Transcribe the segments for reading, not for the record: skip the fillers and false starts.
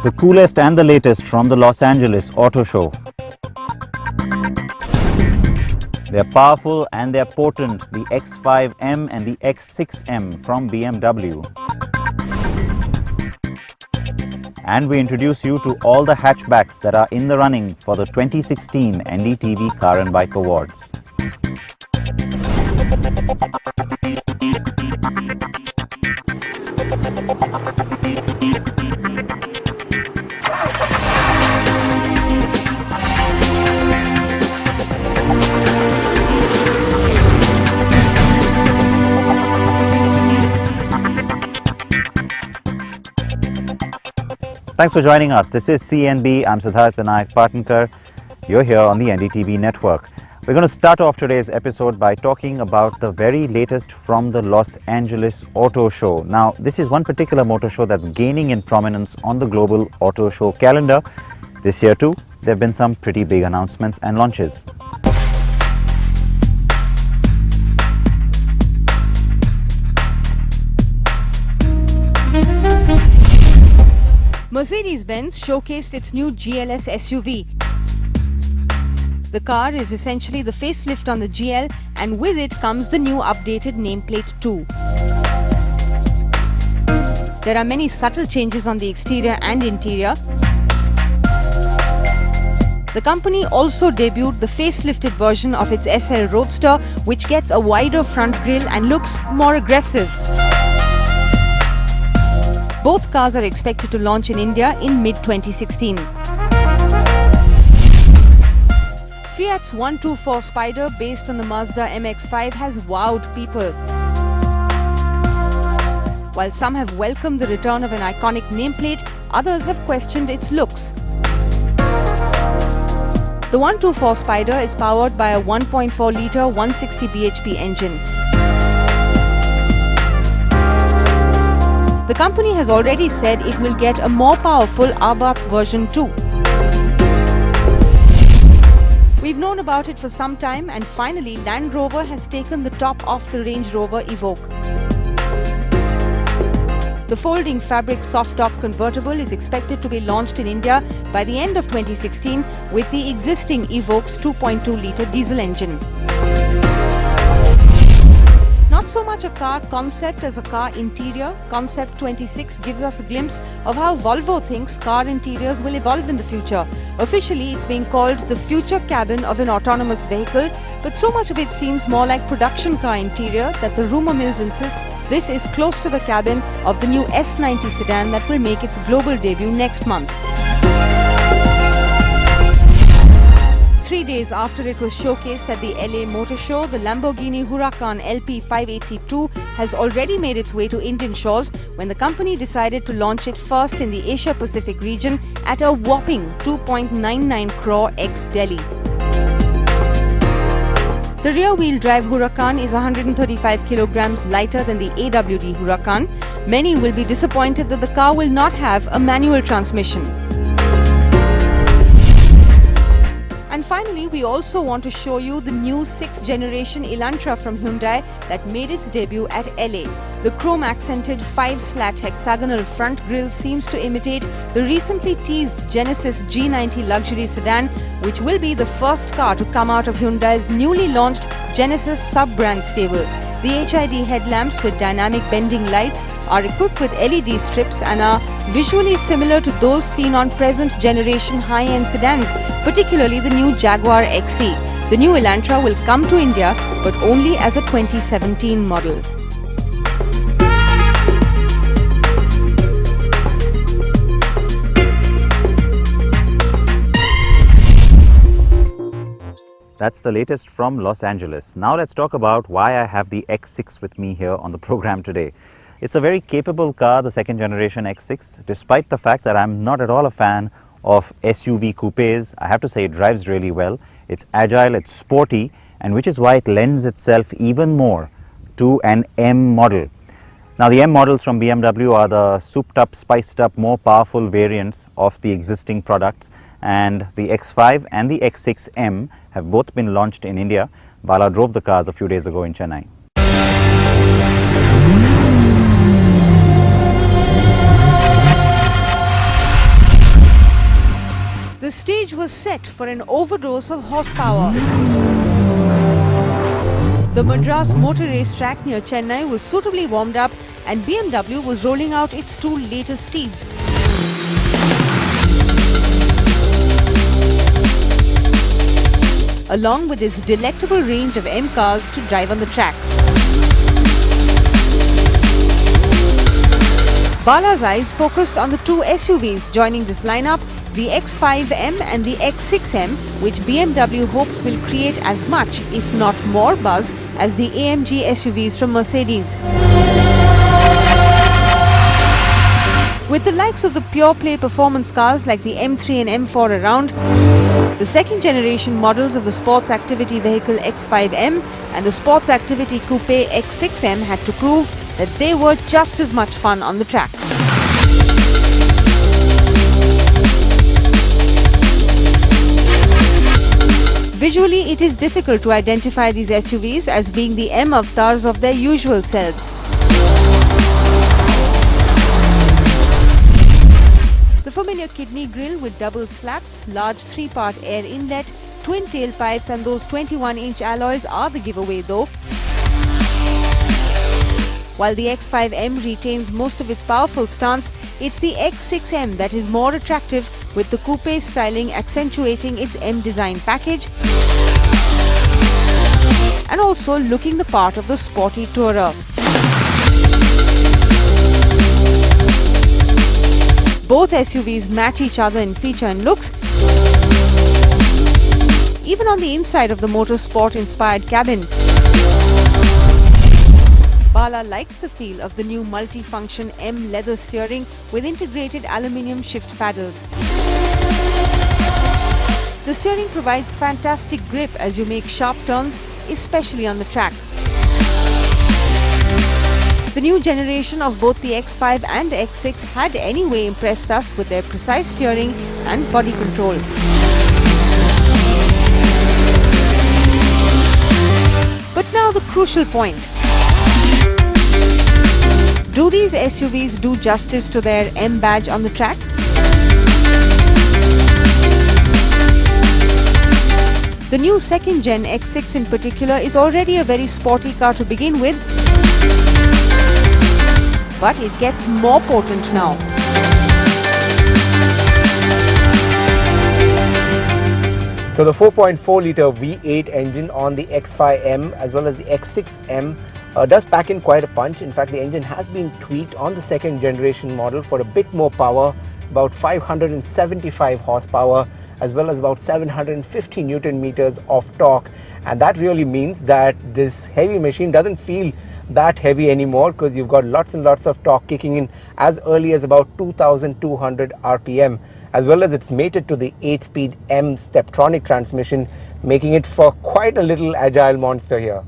The coolest and the latest from the Los Angeles Auto Show. They're powerful and they're potent, the X5M and the X6M from BMW. And we introduce you to all the hatchbacks that are in the running for the 2016 NDTV Car and Bike Awards. Thanks for joining us. This is CNB. I'm Siddharth Vinayak Partnkar. You're here on the NDTV network. We're going to start off today's episode by talking about the very latest from the Los Angeles Auto Show. Now, this is one particular motor show that's gaining in prominence on the global auto show calendar. This year too, there have been some pretty big announcements and launches. Mercedes-Benz showcased its new GLS SUV. The car is essentially the facelift on the GL, and with it comes the new updated nameplate too. There are many subtle changes on the exterior and interior. The company also debuted the facelifted version of its SL Roadster, which gets a wider front grille and looks more aggressive. Both cars are expected to launch in India in mid-2016. Fiat's 124 Spider, based on the Mazda MX-5, has wowed people. While some have welcomed the return of an iconic nameplate, others have questioned its looks. The 124 Spider is powered by a 1.4-litre 160 bhp engine. The company has already said it will get a more powerful Abarth version too. We've known about it for some time, and finally Land Rover has taken the top off the Range Rover Evoque. The folding fabric soft-top convertible is expected to be launched in India by the end of 2016 with the existing Evoque's 2.2-litre diesel engine. Not so much a car concept as a car interior, Concept 26 gives us a glimpse of how Volvo thinks car interiors will evolve in the future. Officially, it's being called the future cabin of an autonomous vehicle, but so much of it seems more like production car interior that the rumor mills insist this is close to the cabin of the new S90 sedan that will make its global debut next month. 3 days after it was showcased at the LA Motor Show, the Lamborghini Huracan LP 582 has already made its way to Indian shores when the company decided to launch it first in the Asia Pacific region at a whopping 2.99 crore ex-Delhi. The rear-wheel drive Huracan is 135 kilograms lighter than the AWD Huracan. Many will be disappointed that the car will not have a manual transmission. And finally, we also want to show you the new 6th generation Elantra from Hyundai that made its debut at LA. The chrome-accented 5-slat hexagonal front grille seems to imitate the recently teased Genesis G90 luxury sedan, which will be the first car to come out of Hyundai's newly launched Genesis sub-brand stable. The HID headlamps with dynamic bending lights are equipped with LED strips and are visually similar to those seen on present generation high-end sedans, particularly the new Jaguar XE. The new Elantra will come to India but only as a 2017 model. That's the latest from Los Angeles. Now let's talk about why I have the X6 with me here on the program today. It's a very capable car, the second generation X6, despite the fact that I'm not at all a fan of SUV coupes. I have to say it drives really well. It's agile, it's sporty, and which is why it lends itself even more to an M model. Now the M models from BMW are the souped up, spiced up, more powerful variants of the existing products, and the X5 and the X6M have both been launched in India. Bala drove the cars a few days ago in Chennai. was set for an overdose of horsepower. The Madras Motor Race track near Chennai was suitably warmed up and BMW was rolling out its two latest steeds. Along with its delectable range of M cars to drive on the track. Bala's eyes focused on the two SUVs joining this lineup, the X5M and the X6M, which BMW hopes will create as much, if not more buzz, as the AMG SUVs from Mercedes. With the likes of the pure-play performance cars like the M3 and M4 around, the second generation models of the sports activity vehicle X5M and the sports activity coupe X6M had to prove that they were just as much fun on the track. Visually, it is difficult to identify these SUVs as being the M avatars of their usual selves. The familiar kidney grille with double slats, large three-part air inlet, twin tailpipes and those 21-inch alloys are the giveaway though. While the X5M retains most of its powerful stance, it's the X6M that is more attractive, with the coupe styling accentuating its M design package and also looking the part of the sporty tourer. Both SUVs match each other in feature and looks. Even on the inside of the motorsport-inspired cabin. Bala likes the feel of the new multi-function M leather steering with integrated aluminium shift paddles. The steering provides fantastic grip as you make sharp turns, especially on the track. The new generation of both the X5 and X6 had anyway impressed us with their precise steering and body control. But now the crucial point. Do these SUVs do justice to their M badge on the track? The new second gen X6 in particular is already a very sporty car to begin with, but it gets more potent now. So the 4.4 litre V8 engine on the X5M as well as the X6M does pack in quite a punch. In fact, the engine has been tweaked on the second generation model for a bit more power, about 575 horsepower as well as about 750 Newton meters of torque, and that really means that this heavy machine doesn't feel that heavy anymore because you've got lots and lots of torque kicking in as early as about 2200 RPM, as well as it's mated to the 8-speed M Steptronic transmission, making it for quite a little agile monster here.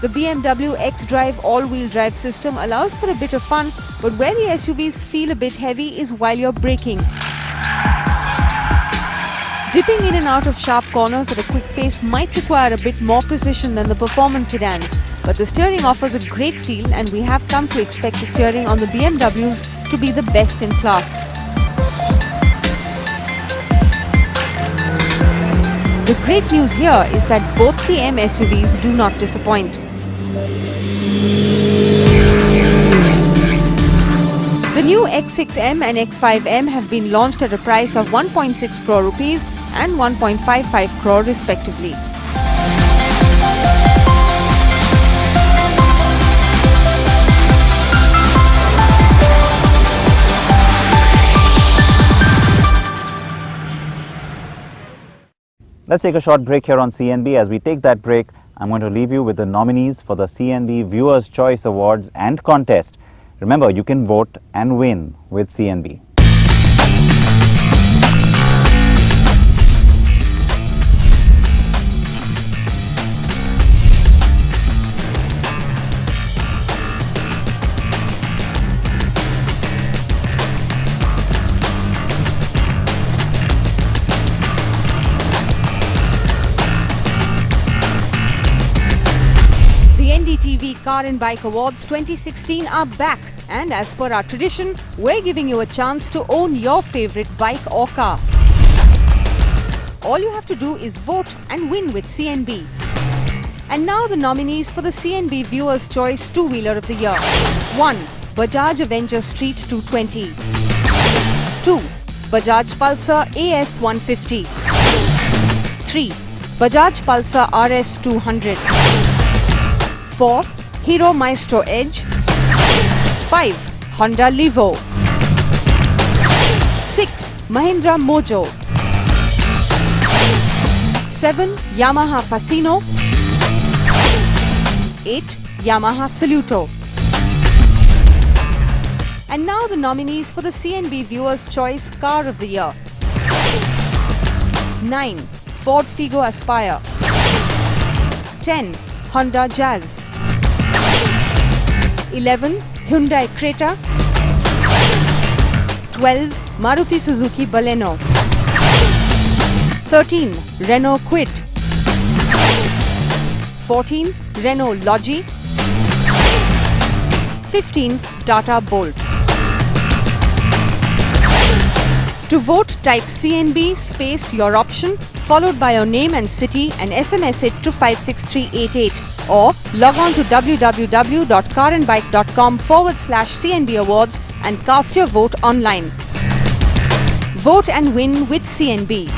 The BMW X Drive all-wheel drive system allows for a bit of fun, but where the SUVs feel a bit heavy is while you're braking. Dipping in and out of sharp corners at a quick pace might require a bit more precision than the performance sedans, but the steering offers a great feel and we have come to expect the steering on the BMWs to be the best in class. The great news here is that both the M SUVs do not disappoint. The new X6M and X5M have been launched at a price of 1.6 crore rupees and 1.55 crore respectively. Let's take a short break here on CNB. As we take that break, I'm going to leave you with the nominees for the CNB Viewers' Choice Awards and contest. Remember, you can vote and win with CNB. Car and Bike Awards 2016 are back, and as per our tradition, we're giving you a chance to own your favorite bike or car. All you have to do is vote and win with CNB. And now the nominees for the CNB Viewers' Choice Two-Wheeler of the Year. 1. Bajaj Avenger Street 220. 2. Bajaj Pulsar AS 150. 3. Bajaj Pulsar RS 200. 4. Hero Maestro Edge. 5. Honda Levo. 6. Mahindra Mojo. 7. Yamaha Fasino. 8. Yamaha Saluto. And now the nominees for the CNB Viewers' Choice Car of the Year. 9. Ford Figo Aspire. 10. Honda Jazz. 11. Hyundai Creta. 12. Maruti Suzuki Baleno. 13. Renault Kwid. 14. Renault Logi. 15. Tata Bolt. To vote, type CNB space your option followed by your name and city and SMS it to 56388 or log on to www.carandbike.com/CNB Awards and cast your vote online. Vote and win with CNB.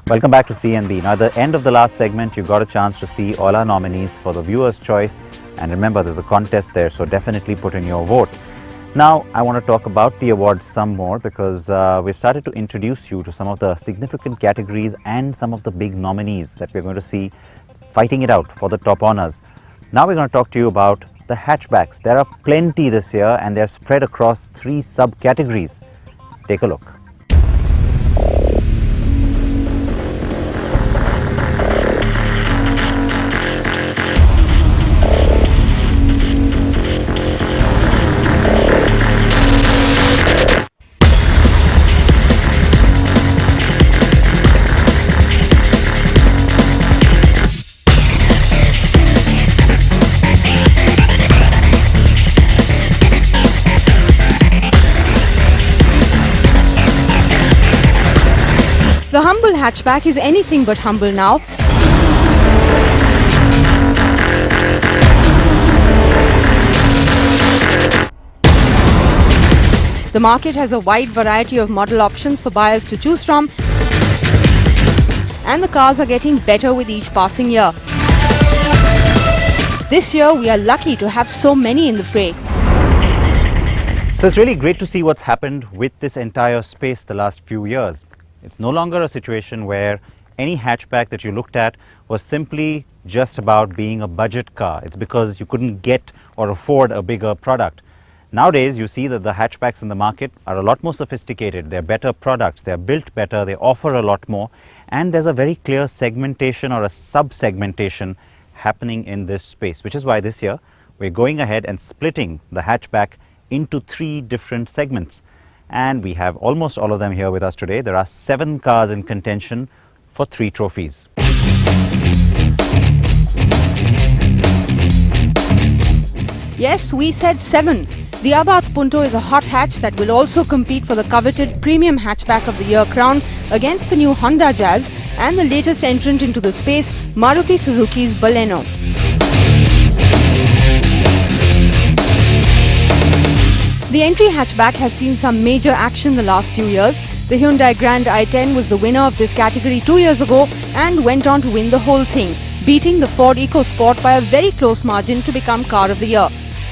Welcome back to CNB. Now at the end of the last segment, you got a chance to see all our nominees for the Viewers' Choice. And remember, there's a contest there, so definitely put in your vote. Now, I want to talk about the awards some more because we've started to introduce you to some of the significant categories and some of the big nominees that we're going to see fighting it out for the top honors. Now we're going to talk to you about the hatchbacks. There are plenty this year and they're spread across 3 subcategories. Take a look. The humble hatchback is anything but humble now. The market has a wide variety of model options for buyers to choose from, and the cars are getting better with each passing year. This year we are lucky to have so many in the fray. So it's really great to see what's happened with this entire space the last few years. It's no longer a situation where any hatchback that you looked at was simply just about being a budget car. It's because you couldn't get or afford a bigger product. Nowadays, you see that the hatchbacks in the market are a lot more sophisticated. They're better products, they're built better, they offer a lot more, and there's a very clear segmentation or a sub-segmentation happening in this space, which is why this year we're going ahead and splitting the hatchback into 3 different segments. And we have almost all of them here with us today. There are 7 cars in contention for 3 trophies. Yes, we said 7. The Abarth Punto is a hot hatch that will also compete for the coveted Premium Hatchback of the Year crown against the new Honda Jazz and the latest entrant into the space, Maruti Suzuki's Baleno. The entry hatchback has seen some major action the last few years. The Hyundai Grand i10 was the winner of this category 2 years ago and went on to win the whole thing, beating the Ford EcoSport by a very close margin to become Car of the Year.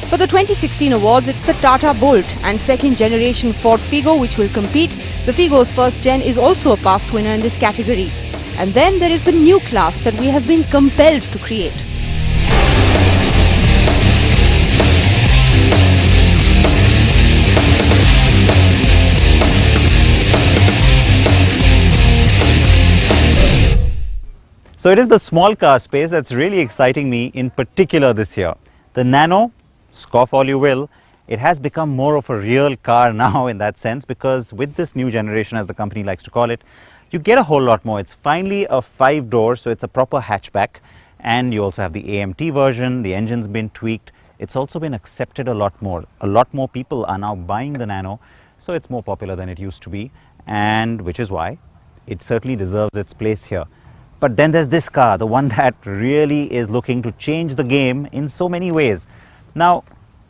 For the 2016 awards, it's the Tata Bolt and second generation Ford Figo which will compete. The Figo's first gen is also a past winner in this category. And then there is the new class that we have been compelled to create. So it is the small car space that's really exciting me in particular this year. The Nano, scoff all you will, it has become more of a real car now in that sense, because with this new generation, as the company likes to call it, you get a whole lot more. It's finally a 5-door, so it's a proper hatchback, and you also have the AMT version. The engine's been tweaked. It's also been accepted a lot more. A lot more people are now buying the Nano, so it's more popular than it used to be, and which is why it certainly deserves its place here. But then there's this car, the one that really is looking to change the game in so many ways. Now,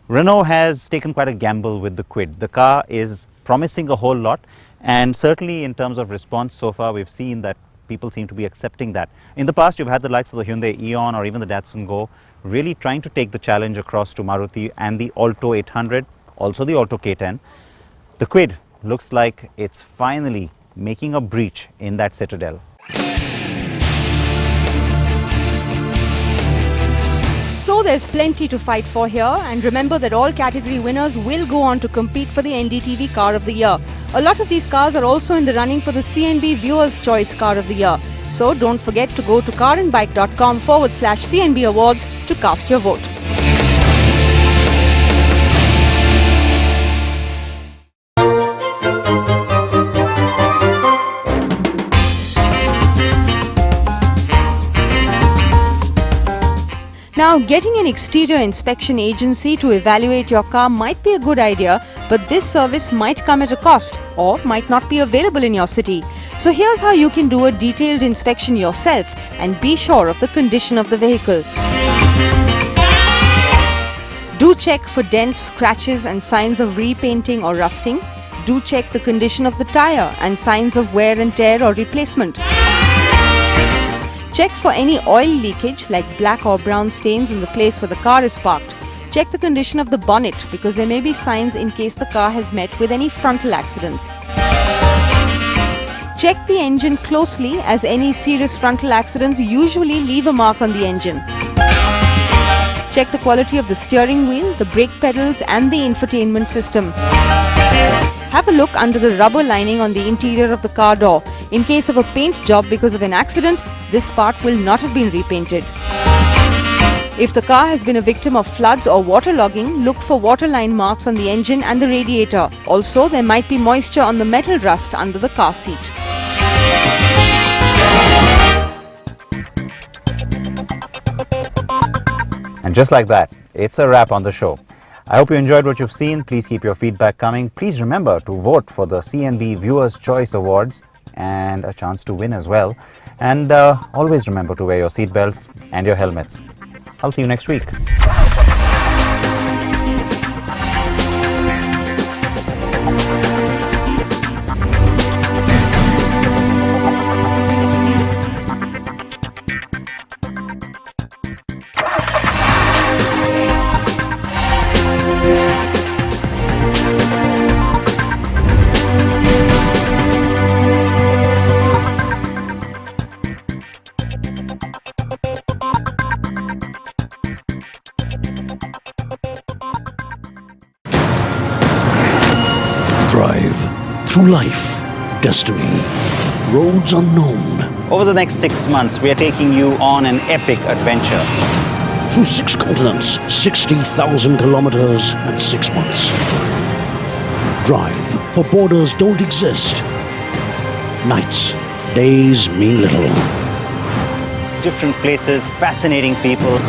Renault has taken quite a gamble with the Kwid. The car is promising a whole lot, and certainly in terms of response so far, we've seen that people seem to be accepting that. In the past, you've had the likes of the Hyundai Eon or even the Datsun Go really trying to take the challenge across to Maruti and the Alto 800, also the Alto K10. The Kwid looks like it's finally making a breach in that citadel. So there's plenty to fight for here, and remember that all category winners will go on to compete for the NDTV Car of the Year. A lot of these cars are also in the running for the CNB Viewers' Choice Car of the Year. So don't forget to go to carandbike.com/CNB Awards to cast your vote. Now, getting an exterior inspection agency to evaluate your car might be a good idea, but this service might come at a cost or might not be available in your city. So here's how you can do a detailed inspection yourself and be sure of the condition of the vehicle. Do check for dents, scratches and signs of repainting or rusting. Do check the condition of the tire and signs of wear and tear or replacement. Check for any oil leakage like black or brown stains in the place where the car is parked. Check the condition of the bonnet because there may be signs in case the car has met with any frontal accidents. Check the engine closely as any serious frontal accidents usually leave a mark on the engine. Check the quality of the steering wheel, the brake pedals and the infotainment system. Have a look under the rubber lining on the interior of the car door. In case of a paint job because of an accident, this part will not have been repainted. If the car has been a victim of floods or waterlogging, look for waterline marks on the engine and the radiator. Also, there might be moisture on the metal rust under the car seat. And just like that, it's a wrap on the show. I hope you enjoyed what you've seen. Please keep your feedback coming. Please remember to vote for the CNB Viewers' Choice Awards and a chance to win as well. And always remember to wear your seatbelts and your helmets. I'll see you next week. Drive through life, destiny, roads unknown. Over the next 6 months, we are taking you on an epic adventure. Through 6 continents, 60,000 kilometers and 6 months. Drive, for borders don't exist. Nights, days mean little. Different places, fascinating people.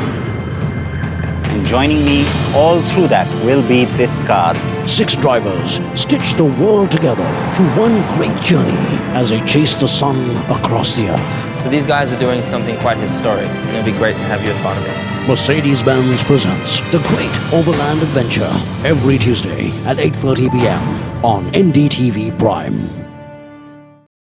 And joining me all through that will be this car. 6 drivers stitch the world together through one great journey as they chase the sun across the earth. So these guys are doing something quite historic, and it'll be great to have you as part of it. Mercedes-Benz presents The Great Overland Adventure every Tuesday at 8:30 p.m. on NDTV Prime.